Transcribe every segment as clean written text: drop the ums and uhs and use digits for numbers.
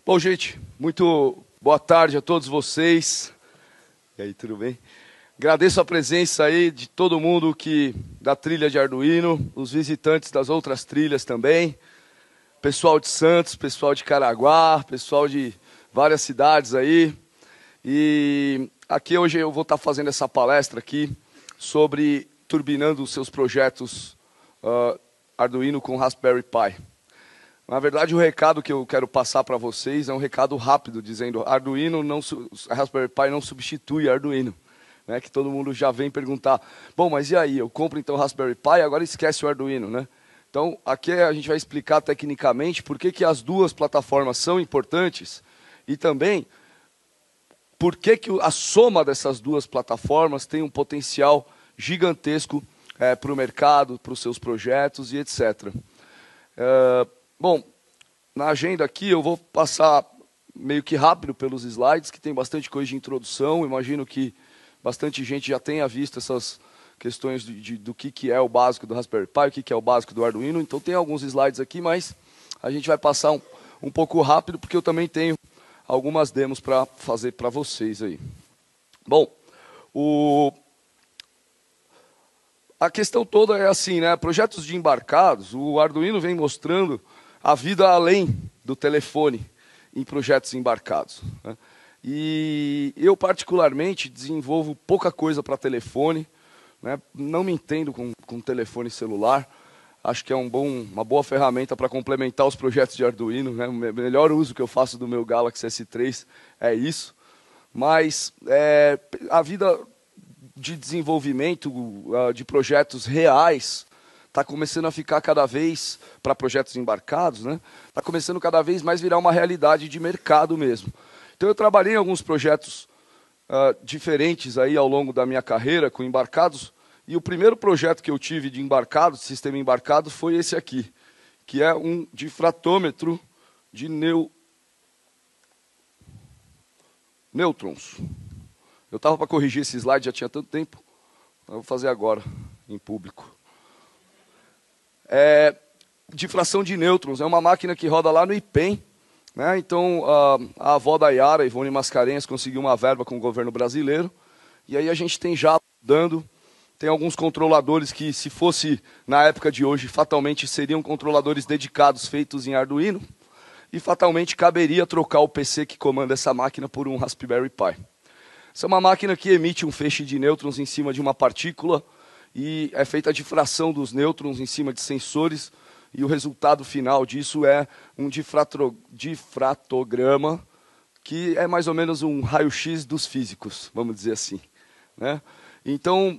Bom, gente, muito boa tarde a todos vocês. E aí, tudo bem? Agradeço a presença aí de todo mundo da trilha de Arduino, os visitantes das outras trilhas também, pessoal de Santos, pessoal de Caraguá, pessoal de várias cidades aí. E aqui hoje eu vou estar fazendo essa palestra aqui sobre turbinando os seus projetos Arduino com Raspberry Pi. Na verdade, o recado que eu quero passar para vocês é um recado rápido, dizendo Raspberry Pi não substitui Arduino. Né, que todo mundo já vem perguntar, bom, mas e aí, eu compro então o Raspberry Pi, agora esquece o Arduino, né? Então, aqui a gente vai explicar tecnicamente por que as duas plataformas são importantes e também por que a soma dessas duas plataformas tem um potencial gigantesco para o mercado, para os seus projetos e etc. Bom, na agenda aqui eu vou passar meio que rápido pelos slides, que tem bastante coisa de introdução, imagino que bastante gente já tenha visto essas questões do que é o básico do Raspberry Pi, o que é o básico do Arduino. Então tem alguns slides aqui, mas a gente vai passar um pouco rápido, porque eu também tenho algumas demos para fazer para vocês aí. Bom, a questão toda é assim, né? Projetos de embarcados, o Arduino vem mostrando a vida além do telefone em projetos embarcados, né? E eu, particularmente, desenvolvo pouca coisa para telefone, né? Não me entendo com telefone celular. Acho que é uma boa ferramenta para complementar os projetos de Arduino, né? O melhor uso que eu faço do meu Galaxy S3 é isso. Mas a vida de desenvolvimento de projetos reais está começando a ficar cada vez, para projetos embarcados, né? Está começando cada vez mais virar uma realidade de mercado mesmo. Então, eu trabalhei em alguns projetos diferentes aí ao longo da minha carreira com embarcados, e o primeiro projeto que eu tive de embarcado, de sistema embarcado, foi esse aqui, que é um difratômetro de nêutrons. Eu estava para corrigir esse slide, já tinha tanto tempo, eu vou fazer agora, em público. Difração de nêutrons, é uma máquina que roda lá no IPEM, né? Então, a avó da Yara, Ivone Mascarenhas, conseguiu uma verba com o governo brasileiro. E aí a gente tem já tem alguns controladores que, se fosse na época de hoje, fatalmente seriam controladores dedicados feitos em Arduino. E fatalmente caberia trocar o PC que comanda essa máquina por um Raspberry Pi. Essa é uma máquina que emite um feixe de nêutrons em cima de uma partícula e é feita a difração dos nêutrons em cima de sensores. E o resultado final disso é um difratograma, que é mais ou menos um raio-x dos físicos, vamos dizer assim, né? Então,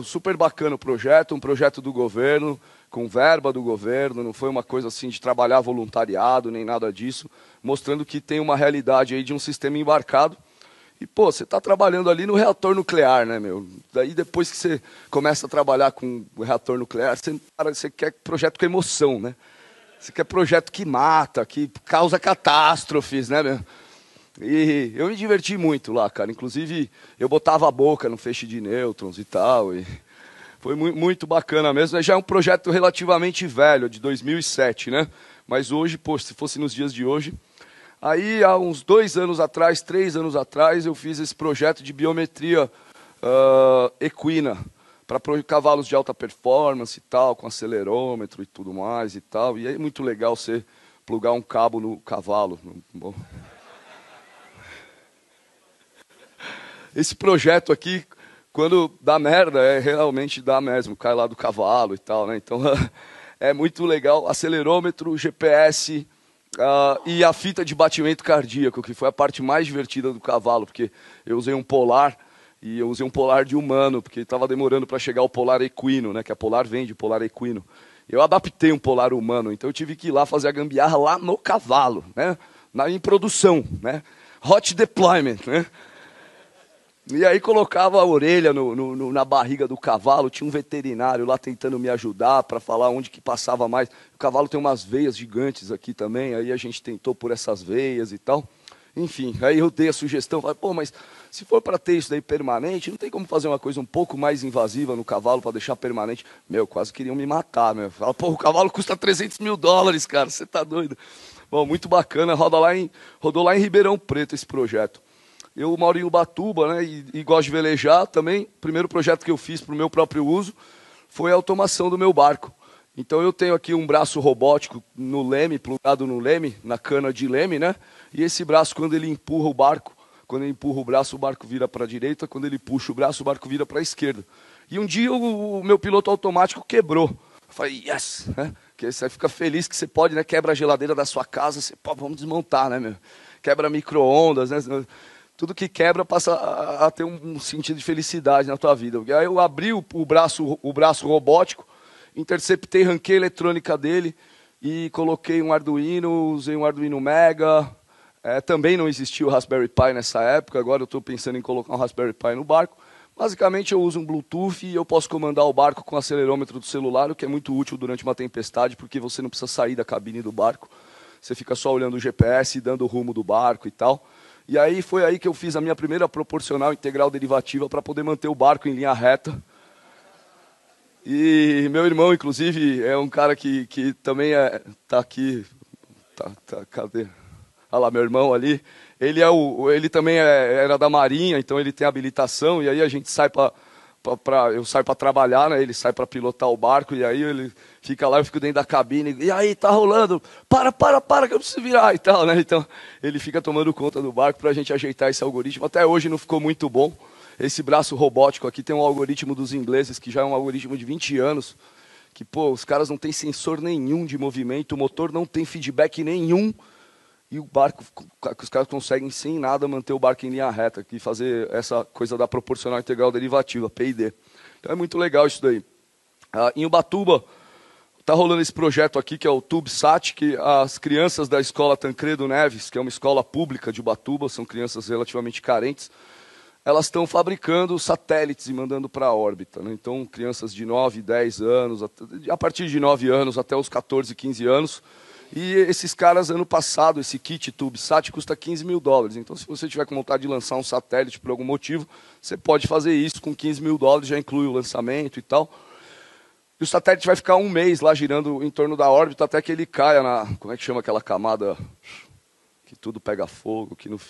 super bacana o projeto, um projeto do governo, com verba do governo, não foi uma coisa assim de trabalhar voluntariado, nem nada disso, mostrando que tem uma realidade aí de um sistema embarcado. E, você está trabalhando ali no reator nuclear, né, meu? Daí, depois que você começa a trabalhar com o reator nuclear, você quer projeto com emoção, né? Você quer projeto que mata, que causa catástrofes, né, meu? E eu me diverti muito lá, cara. Inclusive, eu botava a boca no feixe de nêutrons e tal. E foi muito bacana mesmo. Já é um projeto relativamente velho, de 2007, né? Mas hoje, se fosse nos dias de hoje... Aí, há uns 2 anos atrás, 3 anos atrás, eu fiz esse projeto de biometria equina, para cavalos de alta performance e tal, com acelerômetro e tudo mais e tal. E é muito legal você plugar um cabo no cavalo. Bom. Esse projeto aqui, quando dá merda, realmente dá mesmo, cai lá do cavalo e tal, né? Então, é muito legal. Acelerômetro, GPS... e a fita de batimento cardíaco, que foi a parte mais divertida do cavalo, porque eu usei um polar, e eu usei um polar de humano, porque estava demorando para chegar o polar equino, né, que a Polar vende polar equino. Eu adaptei um polar humano, então eu tive que ir lá fazer a gambiarra lá no cavalo, né, em produção, né, hot deployment, né. E aí colocava a orelha na barriga do cavalo, tinha um veterinário lá tentando me ajudar para falar onde que passava mais. O cavalo tem umas veias gigantes aqui também, aí a gente tentou por essas veias e tal. Enfim, aí eu dei a sugestão, falei, mas Se for para ter isso daí permanente, não tem como fazer uma coisa um pouco mais invasiva no cavalo para deixar permanente. Meu, quase queriam me matar, meu. Fala, pô, o cavalo custa $300 mil, cara, você tá doido? Bom, muito bacana, rodou lá em Ribeirão Preto esse projeto. Eu moro em Ubatuba, né, e gosto de velejar também. O primeiro projeto que eu fiz para o meu próprio uso foi a automação do meu barco. Então eu tenho aqui um braço robótico no leme, plugado no leme, na cana de leme, né? E esse braço, quando ele empurra o barco, quando ele empurra o braço, o barco vira para a direita. Quando ele puxa o braço, o barco vira para a esquerda. E um dia o meu piloto automático quebrou. Eu falei, yes! Né? Porque você fica feliz que você pode, né? Quebra a geladeira da sua casa, você, pô, vamos desmontar, né, meu? Quebra micro-ondas, né? Tudo que quebra passa a ter um sentido de felicidade na tua vida. E aí eu abri o braço robótico, interceptei, ranquei a eletrônica dele e coloquei um Arduino, usei um Arduino Mega. Também não existia o Raspberry Pi nessa época, agora eu estou pensando em colocar um Raspberry Pi no barco. Basicamente eu uso um Bluetooth e eu posso comandar o barco com o acelerômetro do celular, o que é muito útil durante uma tempestade, porque você não precisa sair da cabine do barco. Você fica só olhando o GPS, dando o rumo do barco e tal. E aí foi aí que eu fiz a minha primeira proporcional integral derivativa para poder manter o barco em linha reta. E meu irmão, inclusive, é um cara que também tá aqui. Cadê? Olha lá, meu irmão ali. Ele também era da Marinha, então ele tem habilitação. E aí a gente sai eu saio para trabalhar, né? Ele sai para pilotar o barco. E aí ele fica lá, eu fico dentro da cabine. E aí, tá rolando? Para, que eu preciso virar e tal, né? Então ele fica tomando conta do barco para a gente ajeitar esse algoritmo. Até hoje não ficou muito bom. Esse braço robótico aqui tem um algoritmo dos ingleses, que já é um algoritmo de 20 anos. Que, pô, os caras não têm sensor nenhum de movimento, o motor não tem feedback nenhum. E o barco, os caras conseguem sem nada manter o barco em linha reta e fazer essa coisa da proporcional integral derivativa, PID. Então é muito legal isso daí. Em Ubatuba, está rolando esse projeto aqui, que é o TubeSat, que as crianças da escola Tancredo Neves, que é uma escola pública de Ubatuba, são crianças relativamente carentes, elas estão fabricando satélites e mandando para a órbita. Né? Então, crianças de 9, 10 anos, a partir de 9 anos até os 14, 15 anos. E esses caras, ano passado, esse kit TubeSat custa $15 mil. Então, se você tiver com vontade de lançar um satélite por algum motivo, você pode fazer isso com $15 mil, já inclui o lançamento e tal. E o satélite vai ficar um mês lá girando em torno da órbita até que ele caia na... Como é que chama aquela camada que tudo pega fogo? Que no...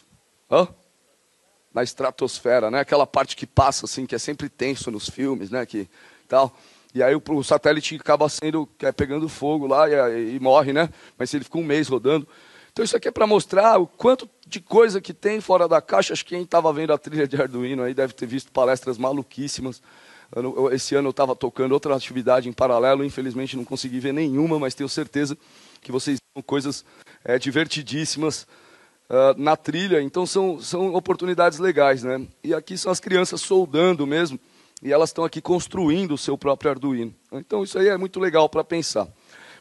Na estratosfera, né? Aquela parte que passa, assim, que é sempre tenso nos filmes, né? Que, tal... E aí o satélite acaba pegando fogo lá e morre, né? Mas ele fica um mês rodando. Então isso aqui é para mostrar o quanto de coisa que tem fora da caixa. Acho que quem estava vendo a trilha de Arduino aí deve ter visto palestras maluquíssimas. Esse ano eu estava tocando outra atividade em paralelo. Infelizmente não consegui ver nenhuma, mas tenho certeza que vocês viram coisas divertidíssimas na trilha. Então são oportunidades legais, né? E aqui são as crianças soldando mesmo. E elas estão aqui construindo o seu próprio Arduino. Então isso aí é muito legal para pensar.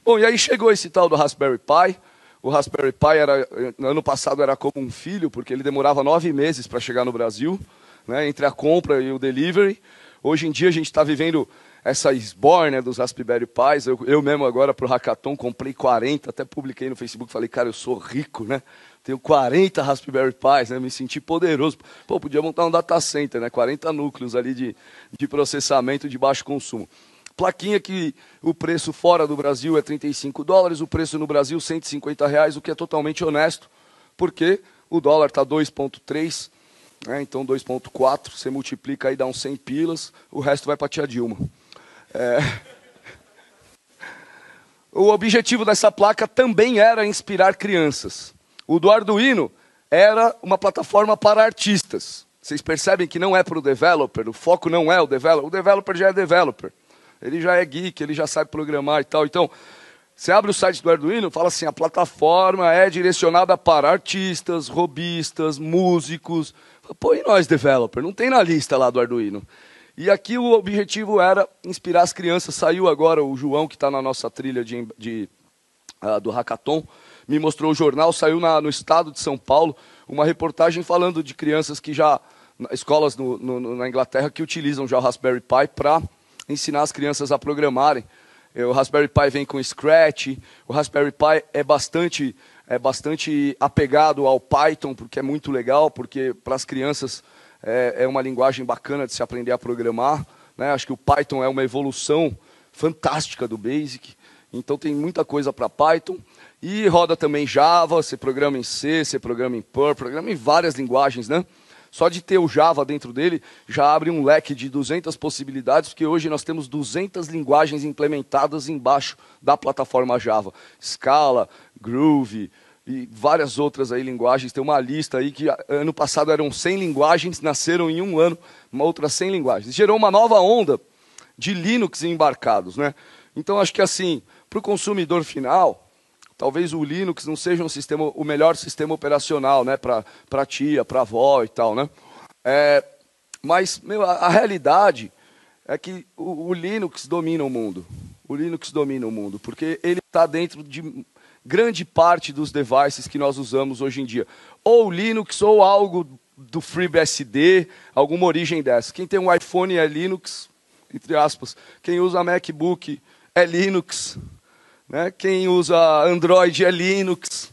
Bom, e aí chegou esse tal do Raspberry Pi. O Raspberry Pi, ano passado, era como um filho, porque ele demorava 9 meses para chegar no Brasil, né, entre a compra e o delivery. Hoje em dia a gente está vivendo essa esborne, né, dos Raspberry Pis. Eu mesmo agora para o Hackathon comprei 40, até publiquei no Facebook, falei, cara, eu sou rico, né? Tenho 40 Raspberry Pis, né? Me senti poderoso. Pô, podia montar um data center, né? 40 núcleos ali de processamento de baixo consumo. Plaquinha que o preço fora do Brasil é $35, o preço no Brasil R$ 150, o que é totalmente honesto, porque o dólar está 2,3, né? Então 2,4, você multiplica aí, dá uns 100 pilas, o resto vai para a tia Dilma. O objetivo dessa placa também era inspirar crianças. O do Arduino era uma plataforma para artistas. Vocês percebem que não é para o developer, o foco não é o developer já é developer. Ele já é geek, ele já sabe programar e tal. Então, você abre o site do Arduino e fala assim, a plataforma é direcionada para artistas, robistas, músicos. Pô, e nós, developer? Não tem na lista lá do Arduino. E aqui o objetivo era inspirar as crianças. Saiu agora o João, que está na nossa trilha do Hackathon, me mostrou o jornal, saiu no estado de São Paulo, uma reportagem falando de crianças que já, escolas na Inglaterra, que utilizam já o Raspberry Pi para ensinar as crianças a programarem. O Raspberry Pi vem com Scratch, o Raspberry Pi é bastante apegado ao Python, porque é muito legal, porque para as crianças é uma linguagem bacana de se aprender a programar, né? Acho que o Python é uma evolução fantástica do Basic, então tem muita coisa para Python. E roda também Java, você programa em C, você programa em Perl, programa em várias linguagens, né? Só de ter o Java dentro dele, já abre um leque de 200 possibilidades, porque hoje nós temos 200 linguagens implementadas embaixo da plataforma Java. Scala, Groove e várias outras aí linguagens. Tem uma lista aí que ano passado eram 100 linguagens, nasceram em um ano, uma outra 100 linguagens. Gerou uma nova onda de Linux embarcados, né? Então, acho que assim, para o consumidor final, talvez o Linux não seja o melhor sistema operacional, né, para a tia, para a avó e tal, né? Mas a realidade é que o Linux domina o mundo. O Linux domina o mundo, porque ele está dentro de grande parte dos devices que nós usamos hoje em dia. Ou Linux, ou algo do FreeBSD, alguma origem dessa. Quem tem um iPhone é Linux, entre aspas. Quem usa MacBook é Linux. Né? Quem usa Android é Linux.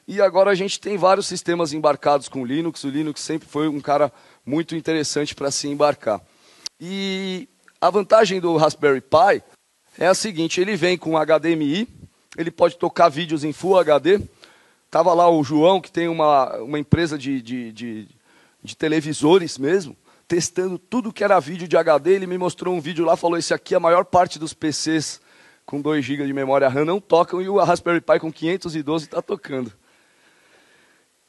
E agora a gente tem vários sistemas embarcados com Linux. O Linux sempre foi um cara muito interessante para se embarcar. E a vantagem do Raspberry Pi é a seguinte, ele vem com HDMI, ele pode tocar vídeos em Full HD. Estava lá o João, que tem uma empresa de televisores mesmo, testando tudo que era vídeo de HD. Ele me mostrou um vídeo lá, falou, esse aqui a maior parte dos PCs com 2 GB de memória RAM não tocam, e o Raspberry Pi com 512 está tocando.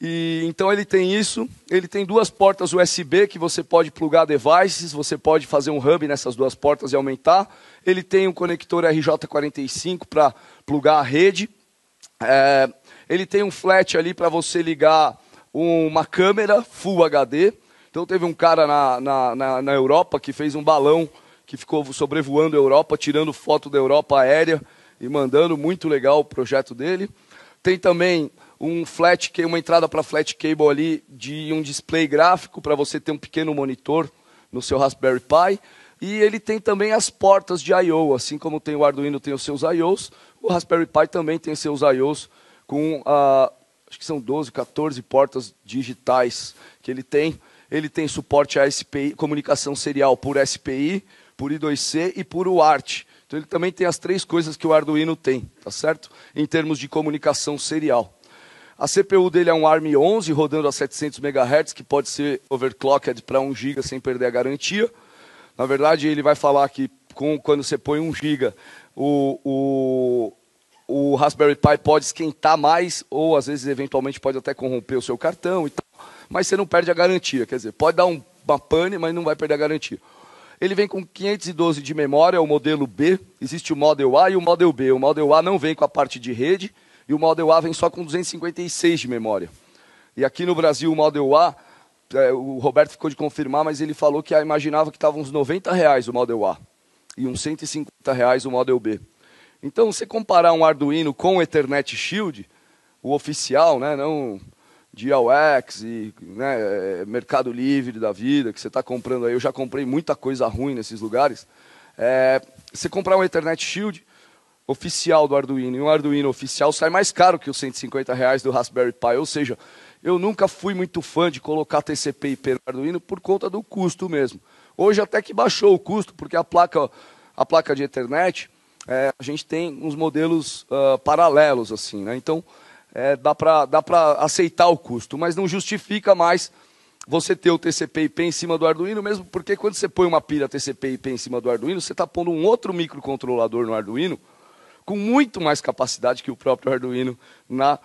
E então ele tem isso, ele tem 2 portas USB que você pode plugar devices, você pode fazer um hub nessas 2 portas e aumentar. Ele tem um conector RJ45 para plugar a rede. Ele tem um flat ali para você ligar uma câmera Full HD. Então teve um cara na Europa que fez um balão que ficou sobrevoando a Europa, tirando foto da Europa aérea e mandando, muito legal o projeto dele. Tem também uma entrada para flat cable ali de um display gráfico para você ter um pequeno monitor no seu Raspberry Pi. E ele tem também as portas de I/O, assim como tem o Arduino tem os seus I/Os, o Raspberry Pi também tem seus I/Os com, acho que são 12, 14 portas digitais que ele tem. Ele tem suporte a SPI, comunicação serial por SPI, por I2C e por UART. Então ele também tem as 3 coisas que o Arduino tem, tá certo? Em termos de comunicação serial. A CPU dele é um ARM11 rodando a 700 MHz, que pode ser overclocked para 1 GB sem perder a garantia. Na verdade, ele vai falar que quando você põe 1 GB, o Raspberry Pi pode esquentar mais, ou às vezes, eventualmente, pode até corromper o seu cartão e tal, mas você não perde a garantia. Quer dizer, pode dar uma pane, mas não vai perder a garantia. Ele vem com 512 de memória, o modelo B. Existe o Model A e o Model B. O Model A não vem com a parte de rede, e o Model A vem só com 256 de memória. E aqui no Brasil, o Model A, o Roberto ficou de confirmar, mas ele falou que imaginava que estava uns R$90 o Model A, e uns R$150 o Model B. Então, se comparar um Arduino com o Ethernet Shield, o oficial, né, não de AUX e Mercado Livre da vida, que você está comprando aí, eu já comprei muita coisa ruim nesses lugares. Você comprar um Ethernet Shield oficial do Arduino e um Arduino oficial sai mais caro que os R$150 do Raspberry Pi. Ou seja, eu nunca fui muito fã de colocar TCP/IP no Arduino por conta do custo mesmo. Hoje até que baixou o custo, porque a placa de Ethernet, a gente tem uns modelos paralelos, assim, né? Então, dá para aceitar o custo, mas não justifica mais você ter o TCP/IP em cima do Arduino, mesmo porque quando você põe uma pilha TCP/IP em cima do Arduino, você está pondo um outro microcontrolador no Arduino com muito mais capacidade que o próprio Arduino na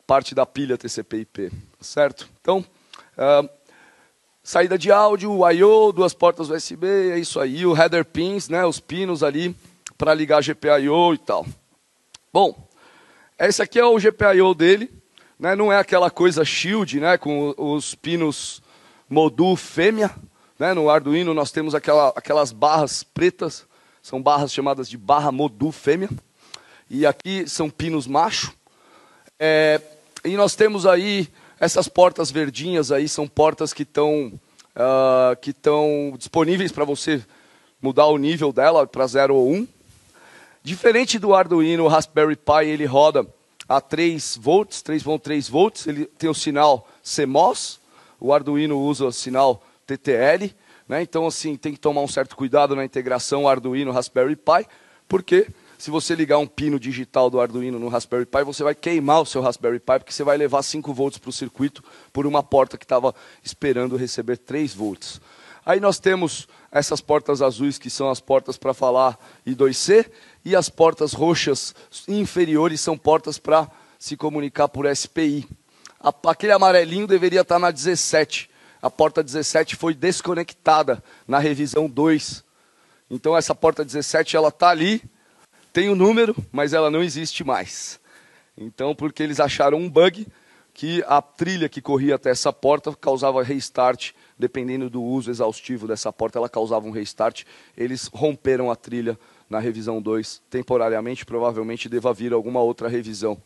parte da pilha TCP/IP, certo? Então, saída de áudio, o I/O, 2 portas USB, é isso aí, o header pins, né, os pinos ali para ligar GPIO e tal. Bom, esse aqui é o GPIO dele, né? Não é aquela coisa shield, né? Com os pinos modul fêmea, né? No Arduino nós temos aquelas barras pretas, são barras chamadas de barra modul fêmea, e aqui são pinos macho. E nós temos aí essas portas verdinhas aí, são portas que estão disponíveis para você mudar o nível dela para 0 ou 1. Diferente do Arduino, o Raspberry Pi ele roda a 3 volts, 3.3 volts, ele tem o sinal CMOS, o Arduino usa o sinal TTL, né? Então, assim, tem que tomar um certo cuidado na integração Arduino Raspberry Pi, porque se você ligar um pino digital do Arduino no Raspberry Pi, você vai queimar o seu Raspberry Pi, porque você vai levar 5 volts para o circuito por uma porta que estava esperando receber 3 volts. Aí nós temos essas portas azuis, que são as portas para falar I2C, e as portas roxas inferiores são portas para se comunicar por SPI. Aquele amarelinho deveria estar na 17. A porta 17 foi desconectada na revisão 2. Então essa porta 17 ela está ali, tem o número, mas ela não existe mais. Então, porque eles acharam um bug que a trilha que corria até essa porta causava restart, dependendo do uso exaustivo dessa porta, ela causava um restart. Eles romperam a trilha na revisão 2, temporariamente, provavelmente deva vir alguma outra revisão.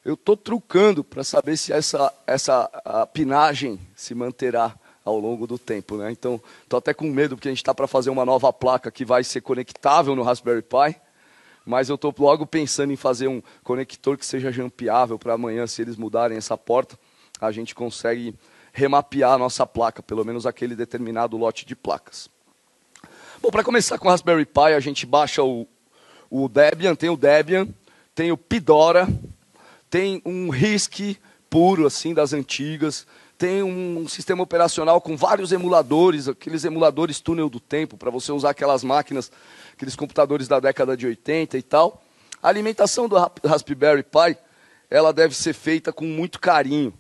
Eu estou trucando para saber se essa pinagem se manterá ao longo do tempo, né? Então, estou até com medo, porque a gente está para fazer uma nova placa que vai ser conectável no Raspberry Pi, mas eu estou logo pensando em fazer um conector que seja jampeável para amanhã, se eles mudarem essa porta, a gente consegue remapear a nossa placa, pelo menos aquele determinado lote de placas. Bom, para começar com o Raspberry Pi, a gente baixa o Debian, tem o Pidora, tem um RISC puro, assim, das antigas, tem um sistema operacional com vários emuladores, aqueles emuladores túnel do tempo, para você usar aquelas máquinas, aqueles computadores da década de 80 e tal. A alimentação do Raspberry Pi, ela deve ser feita com muito carinho,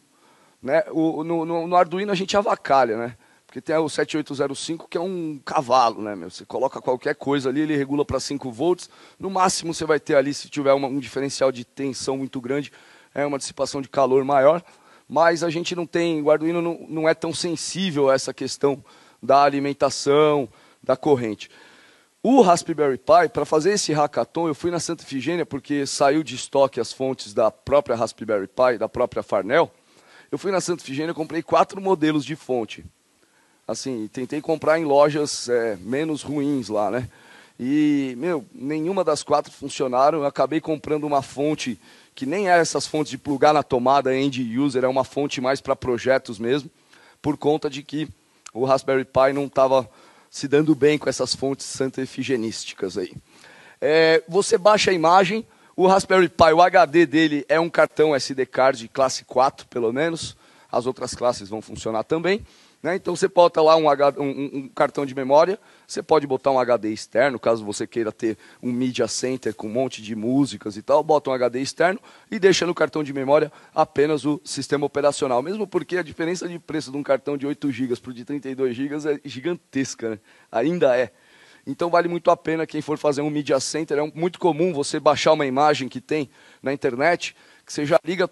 né? No Arduino a gente avacalha, né? Porque tem o 7805, que é um cavalo, né, meu? Você coloca qualquer coisa ali, ele regula para 5 volts. No máximo você vai ter ali, se tiver um diferencial de tensão muito grande, uma dissipação de calor maior. Mas a gente não tem, o Arduino não é tão sensível a essa questão da alimentação, da corrente. O Raspberry Pi, para fazer esse hackathon, eu fui na Santa Efigênia, porque saiu de estoque as fontes da própria Raspberry Pi, da própria Farnell. Eu fui na Santa Efigênia e comprei 4 modelos de fonte. Assim, tentei comprar em lojas menos ruins lá, né? E, nenhuma das 4 funcionaram. Eu acabei comprando uma fonte que nem é essas fontes de plugar na tomada end user, é uma fonte mais para projetos mesmo, por conta de que o Raspberry Pi não estava se dando bem com essas fontes santa-efigenísticas aí. Você baixa a imagem, o Raspberry Pi, o HD dele é um cartão SD card classe 4, pelo menos. As outras classes vão funcionar também. Então você bota lá um cartão de memória, você pode botar um HD externo, caso você queira ter um Media Center com um monte de músicas e tal, bota um HD externo e deixa no cartão de memória apenas o sistema operacional. Mesmo porque a diferença de preço de um cartão de 8 GB para o de 32 GB é gigantesca, né? Ainda é. Então vale muito a pena quem for fazer um Media Center. É muito comum você baixar uma imagem que tem na internet, que você já liga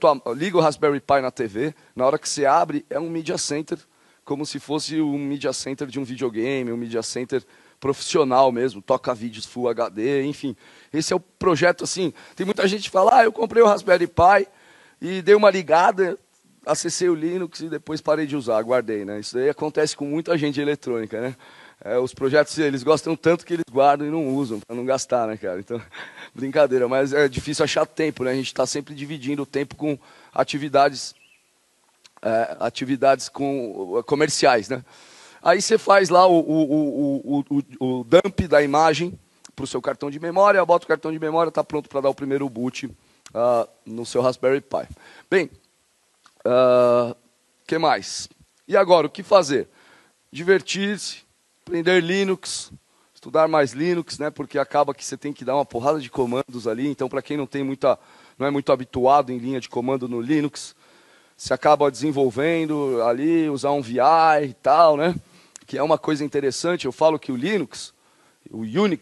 o Raspberry Pi na TV, na hora que você abre é um Media Center, como se fosse um Media Center de um videogame, um Media Center profissional mesmo, toca vídeos Full HD, enfim. Esse é o projeto, assim, tem muita gente que fala, eu comprei o Raspberry Pi e dei uma ligada, acessei o Linux e depois parei de usar, guardei, né? Isso aí acontece com muita gente de eletrônica, né? Os projetos, eles gostam tanto que eles guardam e não usam, para não gastar, né, cara? Então, brincadeira, mas é difícil achar tempo, né? A gente está sempre dividindo o tempo com atividades comerciais, né? Aí você faz lá o dump da imagem para o seu cartão de memória, bota o cartão de memória, está pronto para dar o primeiro boot no seu Raspberry Pi. Bem, que mais? E agora, o que fazer? Divertir-se, aprender Linux, estudar mais Linux, né? Porque acaba que você tem que dar uma porrada de comandos ali, então para quem não é muito habituado em linha de comando no Linux, você acaba desenvolvendo ali, usar um VI e tal, né? Que é uma coisa interessante. Eu falo que o Unix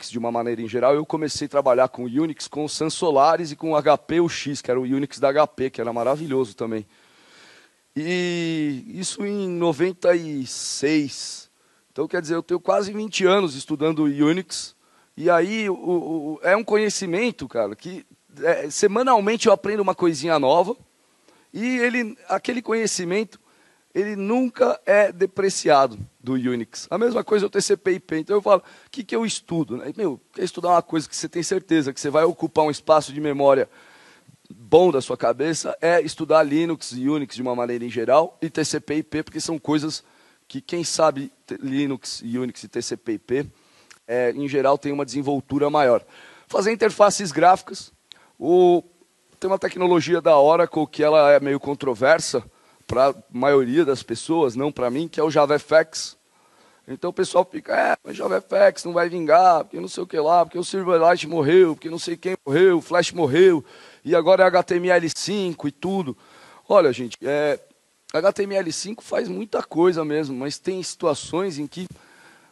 de uma maneira em geral, eu comecei a trabalhar com o Unix com o Sun Solaris e com o HP UX, que era o Unix da HP, que era maravilhoso também. E isso em 96. Então, quer dizer, eu tenho quase 20 anos estudando Unix. E aí é um conhecimento, cara, que semanalmente eu aprendo uma coisinha nova. E aquele conhecimento, ele nunca é depreciado do Unix. A mesma coisa é o TCP/IP. Então eu falo, o que eu estudo? Quer estudar uma coisa que você tem certeza que você vai ocupar um espaço de memória bom da sua cabeça, é estudar Linux e Unix de uma maneira em geral, e TCP/IP, porque são coisas que quem sabe Linux, Unix e TCP/IP, em geral, tem uma desenvoltura maior. Fazer interfaces gráficas. Tem uma tecnologia da Oracle que ela é meio controversa para a maioria das pessoas, não para mim, que é o JavaFX. Então o pessoal fica, mas JavaFX não vai vingar, porque não sei o que lá, porque o Silverlight morreu, porque não sei quem morreu, o Flash morreu, e agora é HTML5 e tudo. Olha, gente, HTML5 faz muita coisa mesmo, mas tem situações em que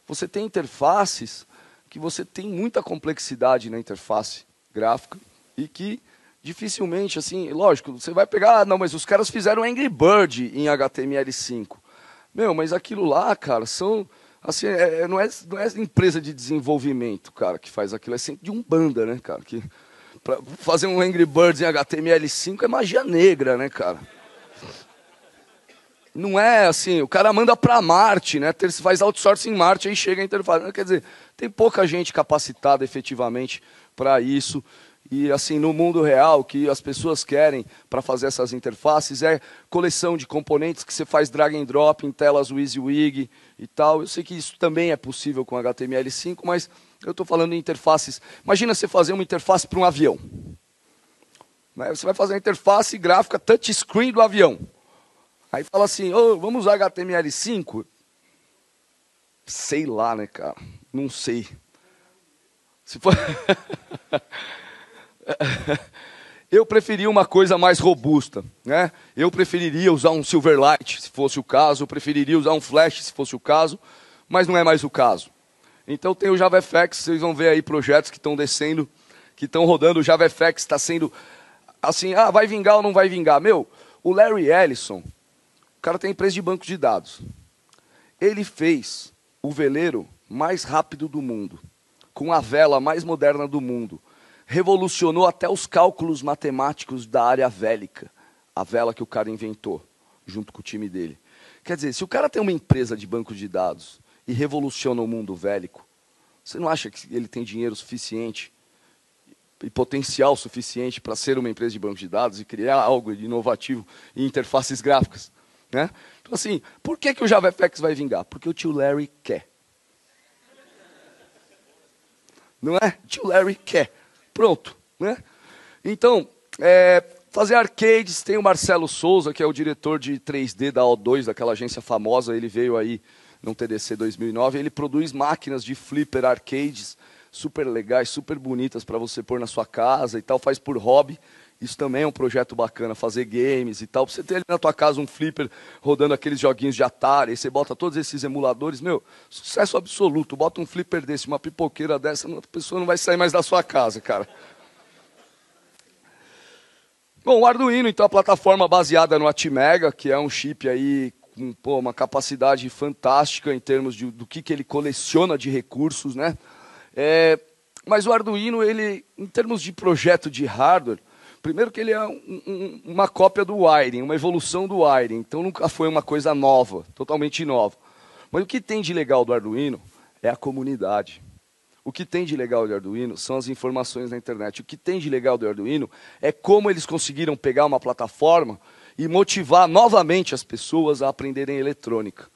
você tem interfaces que você tem muita complexidade na interface gráfica e que dificilmente, assim, lógico, você vai pegar, não, mas os caras fizeram Angry Bird em HTML5. Meu, mas aquilo lá, cara, são, assim, não é empresa de desenvolvimento, cara, que faz aquilo, é sempre de Umbanda, né, cara, que pra fazer um Angry Birds em HTML5 é magia negra, né, cara. Não é assim, o cara manda para Marte, né? Faz outsourcing em Marte, aí chega a interface. Quer dizer, tem pouca gente capacitada efetivamente para isso. E assim, no mundo real, o que as pessoas querem para fazer essas interfaces é coleção de componentes que você faz drag and drop em telas WYSIWYG e tal. Eu sei que isso também é possível com HTML5, mas eu estou falando em interfaces. Imagina você fazer uma interface para um avião. Você vai fazer a interface gráfica touchscreen do avião. Aí fala assim, vamos usar HTML5? Sei lá, né, cara? Não sei. Se for... Eu preferia uma coisa mais robusta, né? Eu preferiria usar um Silverlight, se fosse o caso. Eu preferiria usar um Flash, se fosse o caso. Mas não é mais o caso. Então tem o JavaFX, vocês vão ver aí projetos que estão descendo, que estão rodando. O JavaFX está sendo assim, vai vingar ou não vai vingar? Meu, o Larry Ellison... O cara tem empresa de banco de dados. Ele fez o veleiro mais rápido do mundo, com a vela mais moderna do mundo. Revolucionou até os cálculos matemáticos da área vélica. A vela que o cara inventou, junto com o time dele. Quer dizer, se o cara tem uma empresa de banco de dados e revoluciona o mundo vélico, você não acha que ele tem dinheiro suficiente e potencial suficiente para ser uma empresa de banco de dados e criar algo inovativo em interfaces gráficas? Né? Então, assim, por que o JavaFX vai vingar? Porque o tio Larry quer. Não é? O tio Larry quer. Pronto. Né? Então, fazer arcades, tem o Marcelo Souza, que é o diretor de 3D da O2, daquela agência famosa, ele veio aí no TDC 2009, ele produz máquinas de flipper arcades, super legais, super bonitas para você pôr na sua casa e tal, faz por hobby. Isso também é um projeto bacana, fazer games e tal. Pra você ter ali na tua casa um flipper rodando aqueles joguinhos de Atari, aí você bota todos esses emuladores, meu, sucesso absoluto. Bota um flipper desse, uma pipoqueira dessa, a pessoa não vai sair mais da sua casa, cara. Bom, o Arduino, então, é a plataforma baseada no Atmega, que é um chip aí com uma capacidade fantástica em termos do que ele coleciona de recursos, né? Mas o Arduino, ele, em termos de projeto de hardware, primeiro que ele é uma cópia do wiring, uma evolução do wiring. Então nunca foi uma coisa nova, totalmente nova. Mas o que tem de legal do Arduino é a comunidade. O que tem de legal do Arduino são as informações na internet. O que tem de legal do Arduino é como eles conseguiram pegar uma plataforma e motivar novamente as pessoas a aprenderem eletrônica.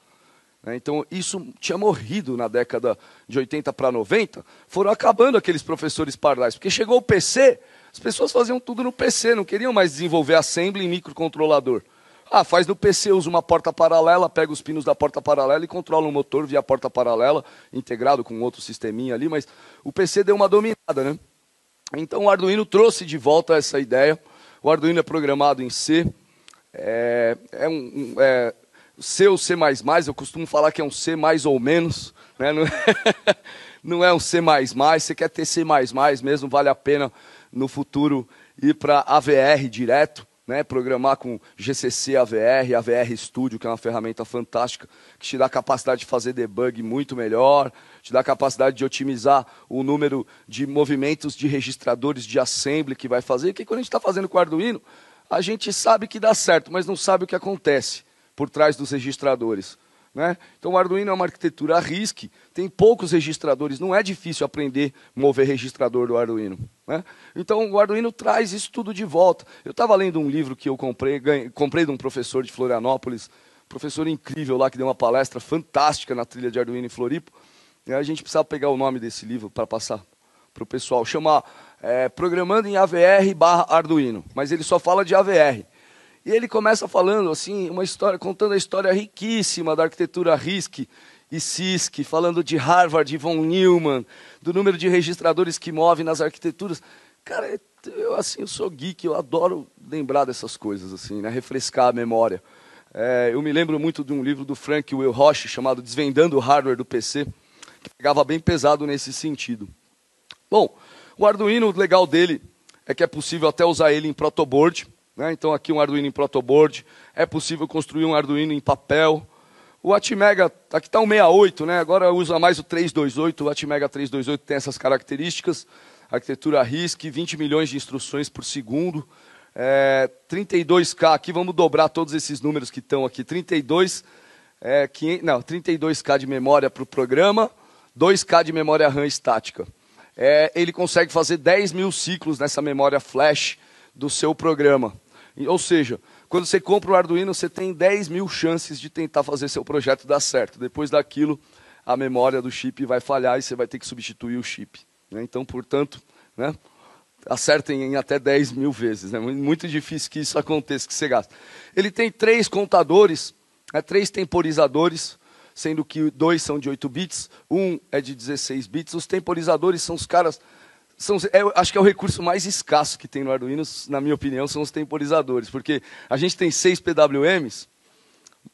Então, isso tinha morrido na década de 80 para 90. Foram acabando aqueles professores pardais. Porque chegou o PC, as pessoas faziam tudo no PC, não queriam mais desenvolver assembly em microcontrolador. Faz no PC, usa uma porta paralela, pega os pinos da porta paralela e controla o motor via porta paralela, integrado com outro sisteminha ali, mas o PC deu uma dominada, né? Então o Arduino trouxe de volta essa ideia. O Arduino é programado em C, C ou C++, eu costumo falar que é um C mais ou menos, né? Não é um C++, você quer ter C++ mesmo, vale a pena no futuro ir para AVR direto, né? Programar com GCC AVR, AVR Studio, que é uma ferramenta fantástica, que te dá a capacidade de fazer debug muito melhor, te dá a capacidade de otimizar o número de movimentos de registradores de assembly que vai fazer, que quando a gente está fazendo com o Arduino, a gente sabe que dá certo, mas não sabe o que acontece por trás dos registradores. Né? Então o Arduino é uma arquitetura RISC, tem poucos registradores, não é difícil aprender a mover registrador do Arduino. Né? Então o Arduino traz isso tudo de volta. Eu estava lendo um livro que eu comprei de um professor de Florianópolis, professor incrível lá que deu uma palestra fantástica na trilha de Arduino em Floripa. E a gente precisava pegar o nome desse livro para passar para o pessoal. Chama Programando em AVR/Arduino, mas ele só fala de AVR. E ele começa falando assim, uma história, contando a história riquíssima da arquitetura RISC e CISC, falando de Harvard e von Neumann, do número de registradores que move nas arquiteturas. Cara, eu sou geek, eu adoro lembrar dessas coisas, assim, né? Refrescar a memória. Eu me lembro muito de um livro do Frank Will Roche, chamado Desvendando o Hardware do PC, que pegava bem pesado nesse sentido. Bom, o Arduino, o legal dele é que é possível até usar ele em protoboard, né? Então aqui um Arduino em protoboard, é possível construir um Arduino em papel. O Atmega, aqui está o 68, né? Agora usa mais o 328, o Atmega 328 tem essas características, arquitetura RISC, 20 milhões de instruções por segundo, 32K, aqui vamos dobrar todos esses números que estão aqui, 32K de memória para o programa, 2K de memória RAM estática. Ele consegue fazer 10 mil ciclos nessa memória flash do seu programa. Ou seja, quando você compra o Arduino, você tem 10 mil chances de tentar fazer seu projeto dar certo. Depois daquilo, a memória do chip vai falhar e você vai ter que substituir o chip. Né? Então, portanto, né, acertem em até 10 mil vezes. É muito difícil que isso aconteça, que você gasta. Ele tem 3 contadores, 3 temporizadores, sendo que 2 são de 8 bits, 1 é de 16 bits. Os temporizadores são os caras... acho que é o recurso mais escasso que tem no Arduino, na minha opinião, são os temporizadores. Porque a gente tem 6 PWMs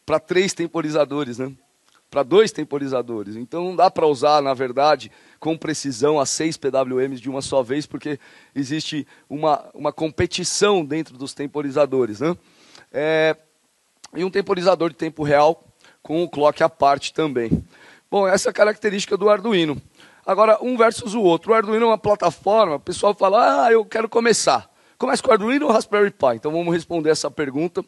para 3 temporizadores, né? Para 2 temporizadores. Então não dá para usar, na verdade, com precisão as 6 PWMs de uma só vez, porque existe uma competição dentro dos temporizadores, né? E um temporizador de tempo real com o clock à parte também. Bom, essa é a característica do Arduino. Agora, um versus o outro. O Arduino é uma plataforma, o pessoal fala, eu quero começar. Começa com o Arduino ou Raspberry Pi? Então vamos responder essa pergunta.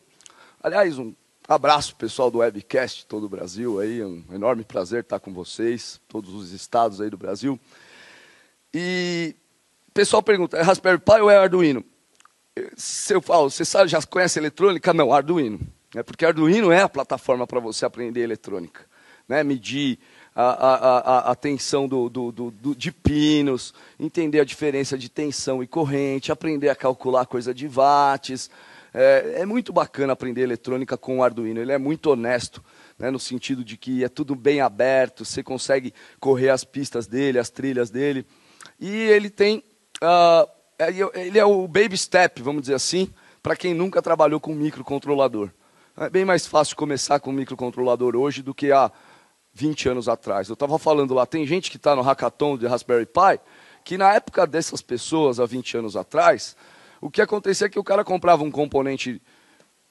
Aliás, um abraço pessoal do Webcast, todo o Brasil aí, é um enorme prazer estar com vocês, todos os estados aí do Brasil. E o pessoal pergunta, é Raspberry Pi ou é Arduino? Se eu falo, você já conhece eletrônica? Não, Arduino. Porque Arduino é a plataforma para você aprender eletrônica. Né? Medir a tensão de pinos, entender a diferença de tensão e corrente, aprender a calcular coisa de watts. É muito bacana aprender eletrônica com o Arduino. Ele é muito honesto, né, no sentido de que é tudo bem aberto, você consegue correr as pistas dele, as trilhas dele. E ele tem... ele é o baby step, vamos dizer assim, para quem nunca trabalhou com microcontrolador. É bem mais fácil começar com microcontrolador hoje do que há 20 anos atrás. Eu estava falando lá, tem gente que está no hackathon de Raspberry Pi, que na época dessas pessoas, há 20 anos atrás, o que acontecia é que o cara comprava um componente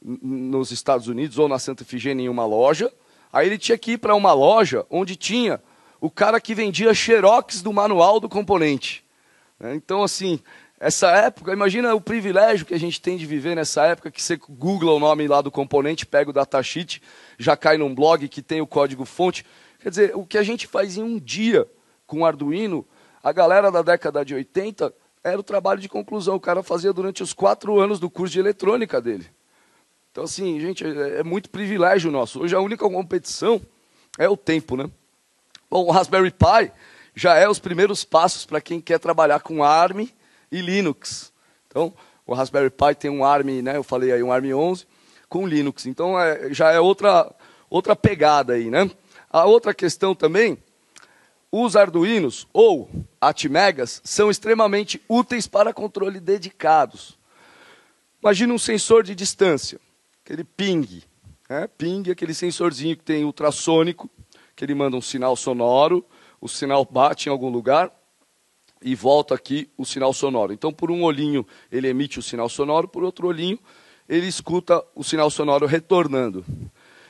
nos Estados Unidos ou na Santa Efigênia em uma loja, aí ele tinha que ir para uma loja onde tinha o cara que vendia xerox do manual do componente. Então, assim, essa época, imagina o privilégio que a gente tem de viver nessa época, que você googla o nome lá do componente, pega o datasheet, já cai num blog que tem o código-fonte. Quer dizer, o que a gente faz em um dia com o Arduino, a galera da década de 80 era o trabalho de conclusão. O cara fazia durante os 4 anos do curso de eletrônica dele. Então, assim, gente, é muito privilégio nosso. Hoje a única competição é o tempo, né? Bom, o Raspberry Pi já é os primeiros passos para quem quer trabalhar com ARM e Linux. Então, o Raspberry Pi tem um ARM, né? Eu falei aí, um ARM 11 com Linux. Então, já é outra pegada aí, né? A outra questão também, os Arduinos ou Atmegas são extremamente úteis para controle dedicados. Imagina um sensor de distância, aquele ping. Né? Ping é aquele sensorzinho que tem ultrassônico, que ele manda um sinal sonoro, o sinal bate em algum lugar e volta aqui o sinal sonoro. Então, por um olhinho, ele emite o sinal sonoro, por outro olhinho, ele escuta o sinal sonoro retornando.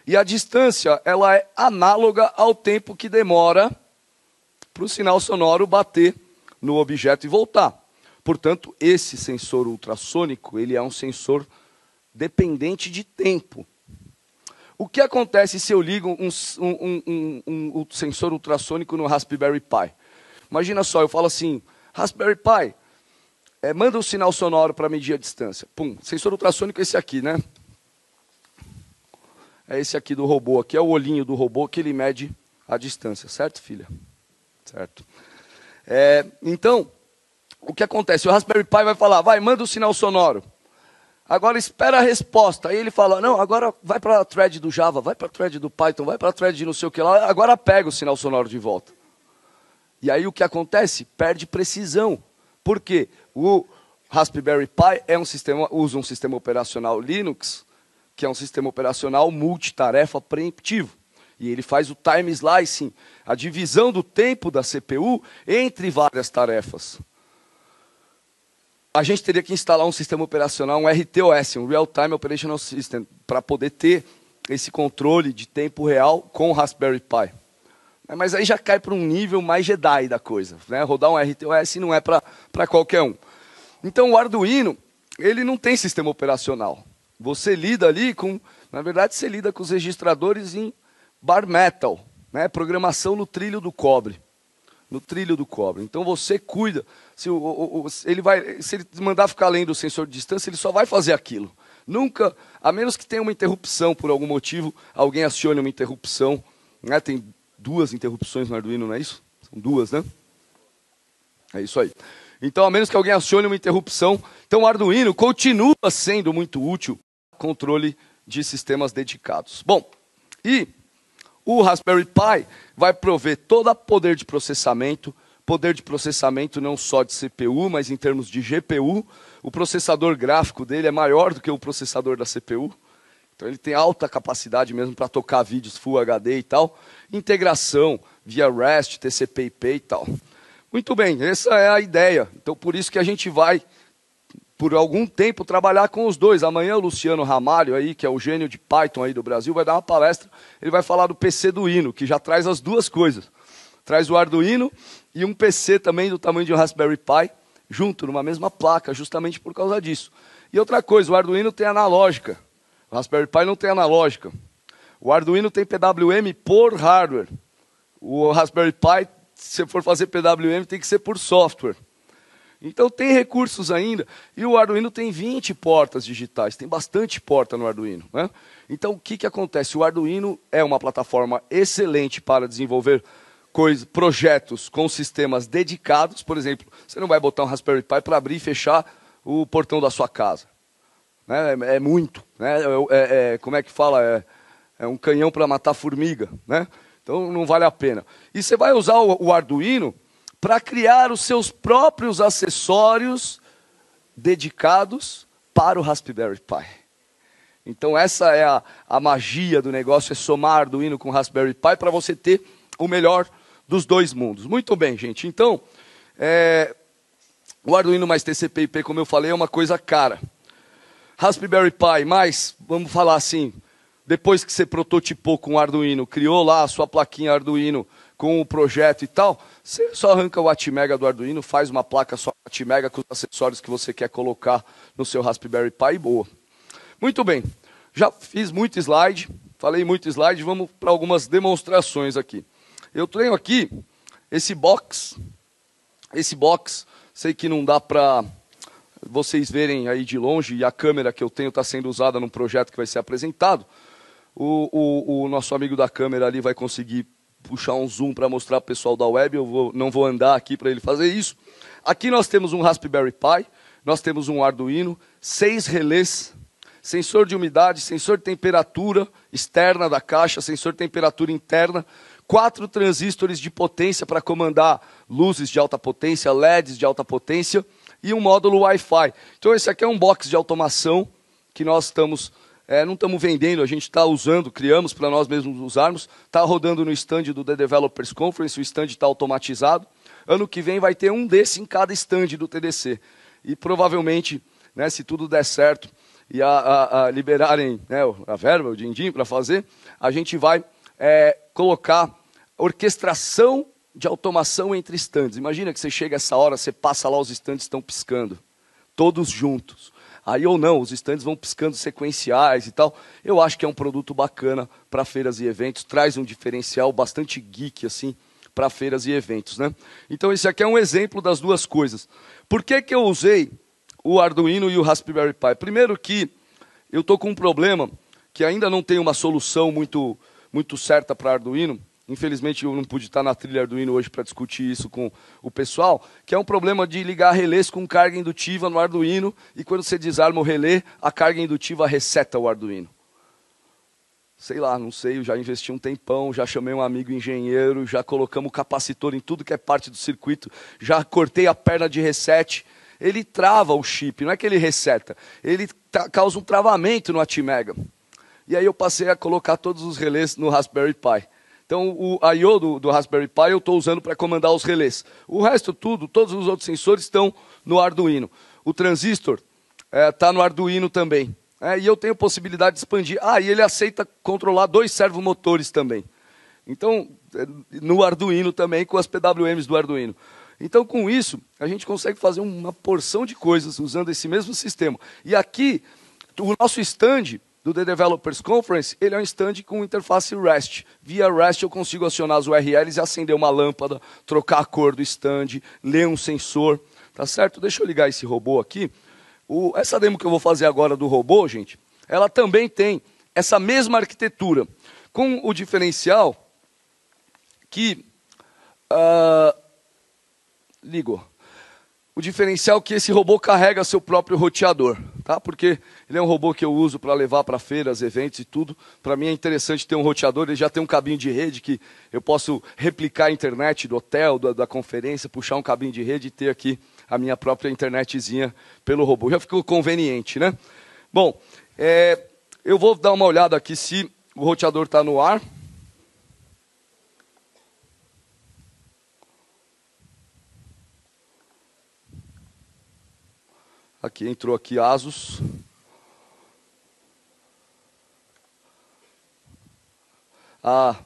E a distância, ela é análoga ao tempo que demora para o sinal sonoro bater no objeto e voltar. Portanto, esse sensor ultrassônico, ele é um sensor dependente de tempo. O que acontece se eu ligo um sensor ultrassônico no Raspberry Pi? Imagina só, eu falo assim, Raspberry Pi, manda um sinal sonoro para medir a distância. Pum, sensor ultrassônico é esse aqui, né? é esse aqui do robô. Aqui é o olhinho do robô que ele mede a distância, certo, filha? Certo. Então, o que acontece? O Raspberry Pi vai falar, vai, manda o sinal sonoro. Agora espera a resposta. Aí ele fala, não, agora vai para a thread do Java, vai para a thread do Python, vai para a thread de não sei o que lá, agora pega o sinal sonoro de volta. E aí o que acontece? Perde precisão. Por quê? O Raspberry Pi usa um sistema operacional Linux, que é um sistema operacional multitarefa preemptivo. E ele faz o time slicing, a divisão do tempo da CPU entre várias tarefas. A gente teria que instalar um sistema operacional, um RTOS, um Real Time Operational System, para poder ter esse controle de tempo real com o Raspberry Pi. Mas aí já cai para um nível mais Jedi da coisa, né? Rodar um RTOS não é para qualquer um. Então o Arduino, ele não tem sistema operacional. Você lida ali com, na verdade você lida com os registradores em bare metal, né? Programação no trilho do cobre. No trilho do cobre. Então você cuida, se ele mandar ficar além do sensor de distância, ele só vai fazer aquilo. Nunca, a menos que tenha uma interrupção por algum motivo, alguém acione uma interrupção, né? Tem 2 interrupções no Arduino, não é isso? São 2, né? É isso aí. Então, a menos que alguém acione uma interrupção, então o Arduino continua sendo muito útil para controle de sistemas dedicados. Bom, e o Raspberry Pi vai prover todo o poder de processamento não só de CPU, mas em termos de GPU. O processador gráfico dele é maior do que o processador da CPU. Então ele tem alta capacidade mesmo para tocar vídeos Full HD e tal. Integração via REST, TCP/IP e tal. Muito bem, essa é a ideia. Então por isso que a gente vai, por algum tempo, trabalhar com os dois. Amanhã o Luciano Ramalho, aí, que é o gênio de Python aí do Brasil, vai dar uma palestra. Ele vai falar do PC Duino, que já traz as duas coisas. Traz o Arduino e um PC também do tamanho de um Raspberry Pi, junto, numa mesma placa, justamente por causa disso. E outra coisa, o Arduino tem analógica. O Raspberry Pi não tem analógica. O Arduino tem PWM por hardware. O Raspberry Pi, se for fazer PWM, tem que ser por software. Então tem recursos ainda, e o Arduino tem 20 portas digitais, tem bastante porta no Arduino, né? Então o que acontece? O Arduino é uma plataforma excelente para desenvolver projetos com sistemas dedicados. Por exemplo, você não vai botar um Raspberry Pi para abrir e fechar o portão da sua casa. Né? É muito, né? Como é que fala? É um canhão para matar formiga, né? Então não vale a pena. E você vai usar o Arduino para criar os seus próprios acessórios dedicados para o Raspberry Pi. Então essa é a magia do negócio, é somar Arduino com Raspberry Pi para você ter o melhor dos dois mundos. Muito bem, gente. Então, o Arduino mais TCP/IP, como eu falei, é uma coisa cara. Raspberry Pi mais, vamos falar assim, depois que você prototipou com o Arduino, criou lá a sua plaquinha Arduino com o projeto e tal, você só arranca o Atmega do Arduino, faz uma placa só Atmega com os acessórios que você quer colocar no seu Raspberry Pi e boa. Muito bem, já fiz muito slide, falei muito slide, vamos para algumas demonstrações aqui. Eu tenho aqui esse box, sei que não dá para vocês verem aí de longe, e a câmera que eu tenho está sendo usada num projeto que vai ser apresentado. O nosso amigo da câmera ali vai conseguir puxar um zoom para mostrar para o pessoal da web, não vou andar aqui para ele fazer isso. Aqui nós temos um Raspberry Pi, nós temos um Arduino, 6 relés, sensor de umidade, sensor de temperatura externa da caixa, sensor de temperatura interna, 4 transistores de potência para comandar luzes de alta potência, LEDs de alta potência e um módulo Wi-Fi. Então esse aqui é um box de automação que nós não estamos vendendo, a gente está usando, criamos para nós mesmos usarmos, está rodando no stand do The Developers Conference, o stand está automatizado. Ano que vem vai ter um desse em cada stand do TDC. E provavelmente, né, se tudo der certo e liberarem, né, a verba, o din-din para fazer, a gente vai colocar orquestração de automação entre stands. Imagina que você chega essa hora, você passa lá, os stands estão piscando, todos juntos. Aí ou não, os stands vão piscando sequenciais e tal. Eu acho que é um produto bacana para feiras e eventos, traz um diferencial bastante geek assim para feiras e eventos, né? Então esse aqui é um exemplo das duas coisas. Por que que eu usei o Arduino e o Raspberry Pi? Primeiro que eu estou com um problema que ainda não tem uma solução muito certa para Arduino. Infelizmente, eu não pude estar na trilha Arduino hoje para discutir isso com o pessoal, que é um problema de ligar relés com carga indutiva no Arduino, e quando você desarma o relé, a carga indutiva reseta o Arduino. Sei lá, não sei, eu já investi um tempão, já chamei um amigo engenheiro, já colocamos capacitor em tudo que é parte do circuito, já cortei a perna de reset. Ele trava o chip, não é que ele reseta, ele causa um travamento no Atmega. E aí eu passei a colocar todos os relés no Raspberry Pi. Então o I/O do Raspberry Pi eu estou usando para comandar os relés. O resto tudo, todos os outros sensores estão no Arduino. O transistor está no Arduino também. E eu tenho possibilidade de expandir. E ele aceita controlar 2 servomotores também. Então, no Arduino também, com as PWMs do Arduino. Então, com isso, a gente consegue fazer uma porção de coisas usando esse mesmo sistema. E aqui, o nosso stand do The Developers Conference, ele é um stand com interface REST. Via REST eu consigo acionar as URLs e acender uma lâmpada, trocar a cor do stand, ler um sensor. Tá certo? Deixa eu ligar esse robô aqui. Essa demo que eu vou fazer agora do robô, gente, ela também tem essa mesma arquitetura, com o diferencial que... ligou. O diferencial é que esse robô carrega seu próprio roteador, tá? Porque ele é um robô que eu uso para levar para feiras, eventos e tudo. Para mim é interessante ter um roteador, ele já tem um cabinho de rede que eu posso replicar a internet do hotel, da conferência, puxar um cabinho de rede e ter aqui a minha própria internetzinha pelo robô. Já ficou conveniente, né? Bom, eu vou dar uma olhada aqui se o roteador está no ar. Aqui, entrou aqui Asus. A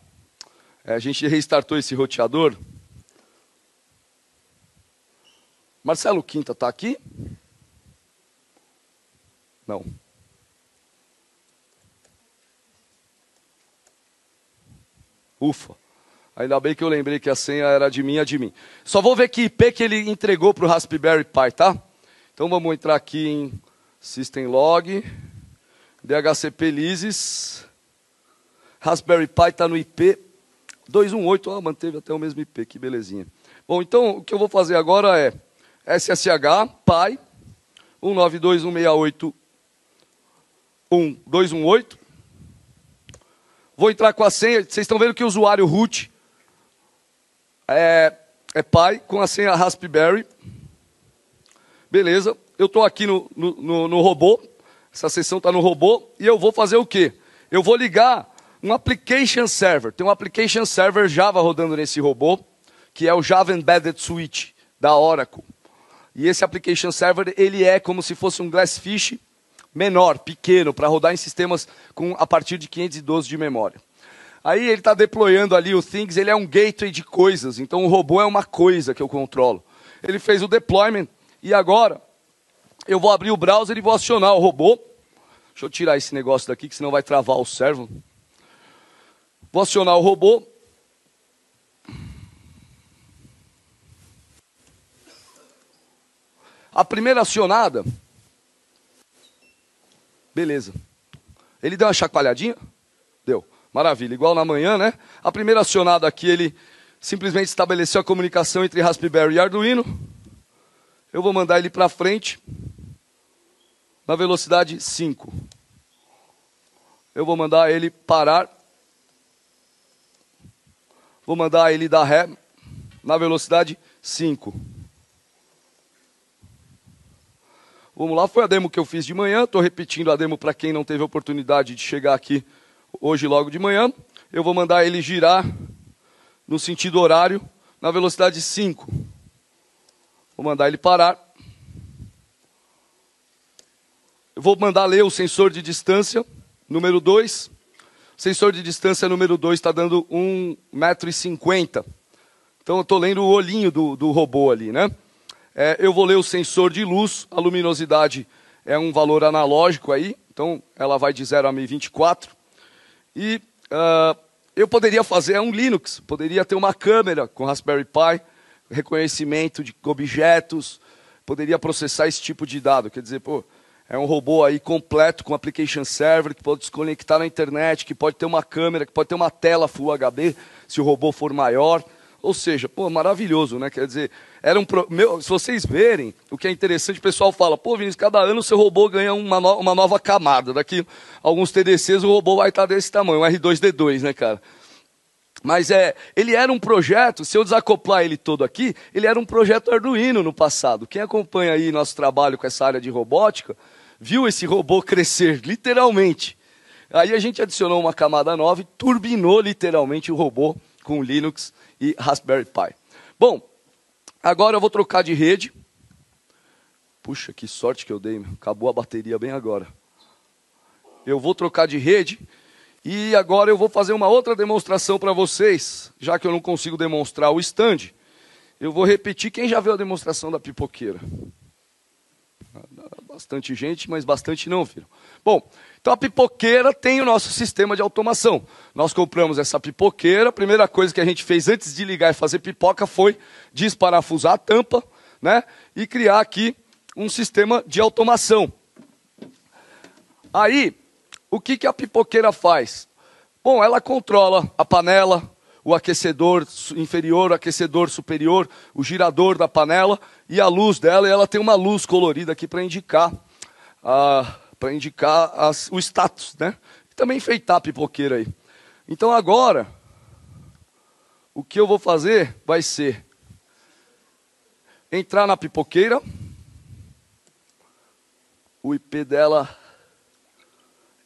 gente restartou esse roteador. Marcelo Quinta está aqui? Não. Ufa. Ainda bem que eu lembrei que a senha era de mim, Só vou ver que IP que ele entregou para o Raspberry Pi, tá? Então vamos entrar aqui em System Log, DHCP Lysis, Raspberry Pi está no IP 218, manteve até o mesmo IP, que belezinha. Bom, então o que eu vou fazer agora é SSH, Pi, 192.168.1.218. Vou entrar com a senha, vocês estão vendo que o usuário root é Pi com a senha Raspberry. Beleza, eu estou aqui no robô, essa sessão está no robô, e eu vou fazer o quê? Eu vou ligar um application server. Tem um application server Java rodando nesse robô, que é o Java Embedded Switch, da Oracle. E esse application server, ele é como se fosse um Glassfish menor, pequeno, para rodar em sistemas a partir de 512 de memória. Aí ele está deployando ali o Things, ele é um gateway de coisas, então o robô é uma coisa que eu controlo. Ele fez o deployment, e agora eu vou abrir o browser e vou acionar o robô. Deixa eu tirar esse negócio daqui, que senão vai travar o servo. Vou acionar o robô. A primeira acionada, beleza. Ele deu uma chacoalhadinha? Deu. Maravilha. Igual na manhã, né? A primeira acionada aqui, ele simplesmente estabeleceu a comunicação entre Raspberry e Arduino. Eu vou mandar ele para frente na velocidade 5. Eu vou mandar ele parar. Vou mandar ele dar ré na velocidade 5. Vamos lá, foi a demo que eu fiz de manhã. Estou repetindo a demo para quem não teve a oportunidade de chegar aqui hoje logo de manhã. Eu vou mandar ele girar no sentido horário na velocidade 5. Vou mandar ele parar. Eu vou mandar ler o sensor de distância, número 2. O sensor de distância número 2 está dando 1,50 m. Então eu estou lendo o olhinho do robô ali, né? Eu vou ler o sensor de luz, a luminosidade é um valor analógico aí, então ela vai de 0 a 1024. E eu poderia fazer um Linux, poderia ter uma câmera com Raspberry Pi, reconhecimento de objetos, poderia processar esse tipo de dado. Quer dizer, É um robô aí completo com application server, que pode se conectar na internet, que pode ter uma câmera, que pode ter uma tela Full HD, se o robô for maior. Ou seja, pô, maravilhoso, né? Quer dizer, se vocês verem, o que é interessante, o pessoal fala, pô, Vinícius, cada ano o seu robô ganha uma nova camada. Daqui alguns TDCs o robô vai estar desse tamanho, um R2-D2, né, cara? Mas ele era um projeto, se eu desacoplar ele todo aqui, ele era um projeto Arduino no passado. Quem acompanha aí nosso trabalho com essa área de robótica, viu esse robô crescer, literalmente. Aí a gente adicionou uma camada nova e turbinou literalmente o robô com Linux e Raspberry Pi. Bom, agora eu vou trocar de rede. Puxa, que sorte que eu dei, meu. Acabou a bateria bem agora. Eu vou trocar de rede e agora eu vou fazer uma outra demonstração para vocês, já que eu não consigo demonstrar o stand. Eu vou repetir, quem já viu a demonstração da pipoqueira? Bastante gente, mas bastante não viram. Bom, então a pipoqueira tem o nosso sistema de automação. Nós compramos essa pipoqueira, a primeira coisa que a gente fez antes de ligar e fazer pipoca foi desparafusar a tampa, né, e criar aqui um sistema de automação. Aí, o que a pipoqueira faz? Bom, ela controla a panela, o aquecedor inferior, o aquecedor superior, o girador da panela e a luz dela. E ela tem uma luz colorida aqui para indicar, o status, né? E também enfeitar a pipoqueira aí. Então agora, o que eu vou fazer vai ser entrar na pipoqueira. O IP dela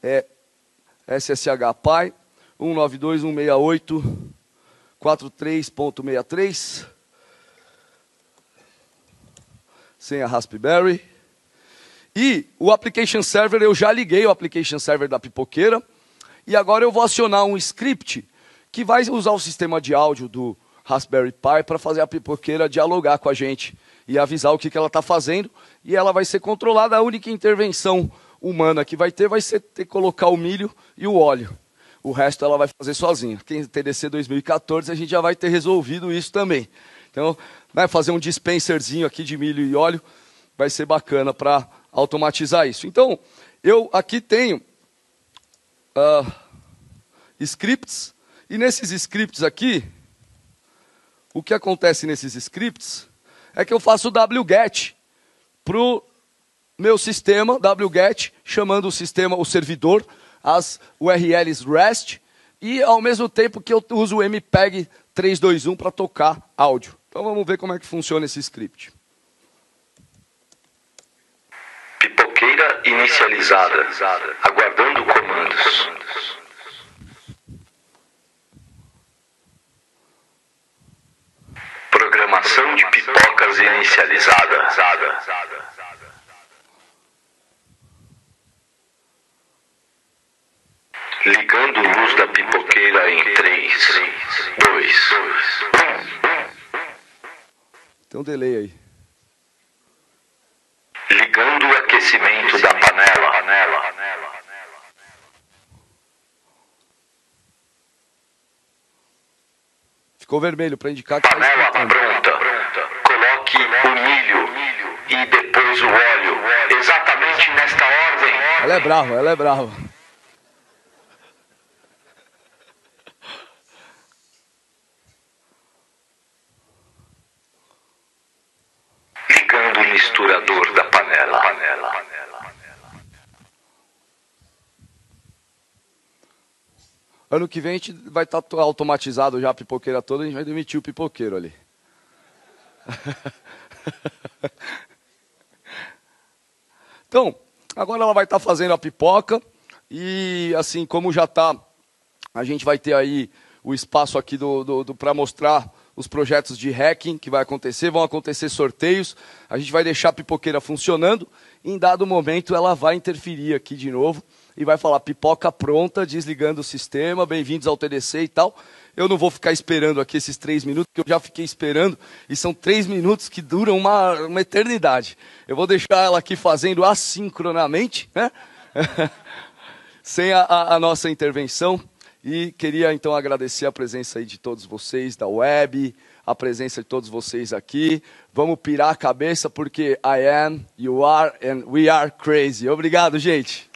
é SSH Pi 192.168.43.63. Sem a Raspberry. E o Application Server, eu já liguei o Application Server da pipoqueira. E agora eu vou acionar um script que vai usar o sistema de áudio do Raspberry Pi para fazer a pipoqueira dialogar com a gente e avisar o que ela está fazendo. E ela vai ser controlada. A única intervenção humana que vai ter ser ter que colocar o milho e o óleo. O resto ela vai fazer sozinha. Quem TDC 2014 a gente já vai ter resolvido isso também. Então, vai fazer um dispenserzinho aqui de milho e óleo, vai ser bacana para automatizar isso. Então, eu aqui tenho scripts, e nesses scripts aqui, o que acontece nesses scripts é que eu faço wget para o meu sistema, wget, chamando o sistema, o servidor, as URLs REST, e ao mesmo tempo que eu uso o MPEG 321 para tocar áudio. Então vamos ver como é que funciona esse script. Pipoqueira inicializada, aguardando comandos. Programação de pipocas inicializada. Ligando luz da pipoqueira em 3, 2, 1. Tem um delay aí. Ligando o aquecimento da panela. Ficou vermelho para indicar que está Panela esquentando. pronta. Coloque o milho e depois o óleo. Exatamente nesta ordem. Ela é brava, ela é brava. Ligando o misturador da panela. Ano que vem a gente vai estar automatizado já a pipoqueira toda, a gente vai demitir o pipoqueiro ali. Então, agora ela vai estar fazendo a pipoca e assim como já está, a gente vai ter aí o espaço aqui para mostrar os projetos de hacking que vai acontecer, vão acontecer sorteios, a gente vai deixar a pipoqueira funcionando, e em dado momento ela vai interferir aqui de novo e vai falar pipoca pronta, desligando o sistema, bem-vindos ao TDC e tal. Eu não vou ficar esperando aqui esses 3 minutos, que eu já fiquei esperando, e são 3 minutos que duram uma eternidade. Eu vou deixar ela aqui fazendo assincronamente, né? Sem a nossa intervenção. E queria então agradecer a presença aí de todos vocês da web, a presença de todos vocês aqui. Vamos pirar a cabeça porque I am, you are and we are crazy. Obrigado, gente.